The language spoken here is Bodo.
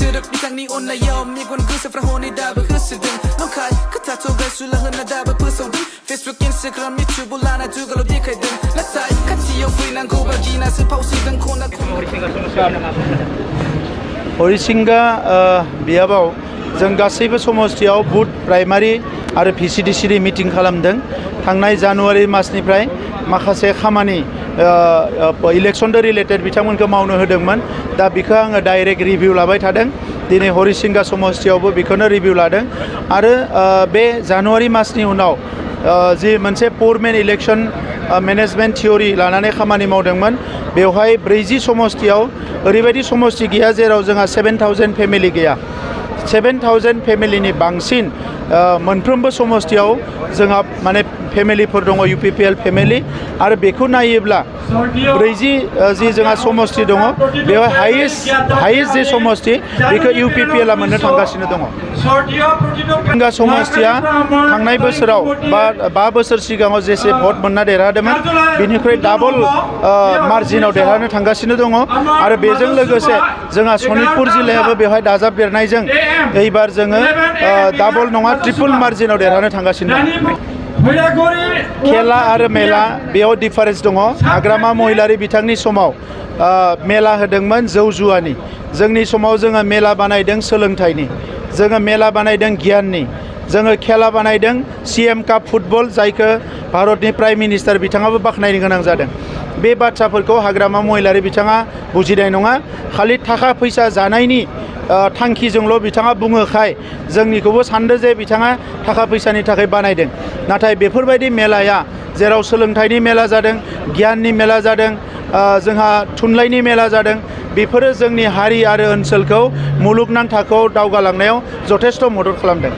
सोदोब बिथांनि अननायाव मेगन गोसोफ्रा हनै दाबो होसोदों नंखाय खोथा थगायसुला होनना दाबो फोसावदों फेसबुक इन्स्टाग्राम इउटिउबाव लाना जुगालाव देखायदों नाथाय खाथियाव फैनांगौबा गिनासो फावसैदों खना हरिसिंगा बियाबाव जों गासैबो समस्थियाव बुथ प्राइमारि आरो VCDC मिटिं खालामदों थांनाय जानुवारि मासनिफ्राय माखासे खामानि इलेक्शन रिलेटेड बिथांमोनखौ मावनो होदोंमोन दा बिखौ आङो डाइरेक्ट रिभिउ लाबाय थादों दिनै हरिसिंगा समस्थियावबो बिखौनो रिभिउ लादों आरो बे जानुवारि मासनि उनाव जि मोनसे पोरमेन इलेक्शन मेनेजमेन्ट थियरि लानानै खामानि मावदोंमोन बेवहाय 40 समस्थियाव ओरैबायदि समस्ति गैया जेराव जोंहा 7000 फेमिलि गैया 7000 फेमिलिनि बांसिन मोनफ्रोमबो समस्थियाव जोंहा माने फेमिलिफोर दङ UPPL फेमिलि आरो बेखौ नायोब्ला 40 जि जोंहा समस्ति दङ बेवहाय हाइएस्ट जे समस्ति बेखौ UPPL आ मोननो थांगासिनो दङ हरिसिंगा समस्तिया थांनाय बोसोराव बा 5 बोसोर सिगाङाव जेसे भट मोनना देरहादोंमोन बिनिख्रुइ डाबल मार्जिनाव देरहानो थांगासिनो दङ आरो बेजों लोगोसे जोंहा सनितपुर जिल्लायाबो बेवहाय दाजाबदेरनायजों एबार जोङो डाबल नङा ट्रिपल मार्जिनाव देरहानो थांगासिनो दं खेला आरो मेला बेयाव डिफारेन्स दङ हाग्रामा महिलारि बिथांनि समाव मेला होदोंमोन जौ जुवानि जोंनि समाव जोङो मेला बानायदों सोलोंथाइनि जोङो मेला बानायदों गियाननि जोङो खेला बानायदों CM काप फुटबल जायखौ भारतनि प्राइम मिनिस्टार बिथाङाबो बाख्नायनो गोनां जादों बे बाथ्राफोरखौ हाग्रामा महिलारि बिथाङा बुजिनाय नङा खालि थाखा फैसा जानायनि थांखिजोंल' बिथाङा बुङोखाय जोंनिखौबो सानदो जे बिथाङा थाखा फैसानि थाखाय बानायदों नाथाय बेफोरबायदि मेलाया जेराव सोलोंथाइनि मेला जादों गियाननि मेला जादों जोंहा थुनलाइनि मेला जादों बेफोरो जोंनि हारि आरो ओनसोलखौ मुलुगनां थाखोआव दावगालांनायाव जथेस्थ' मदद खालामदों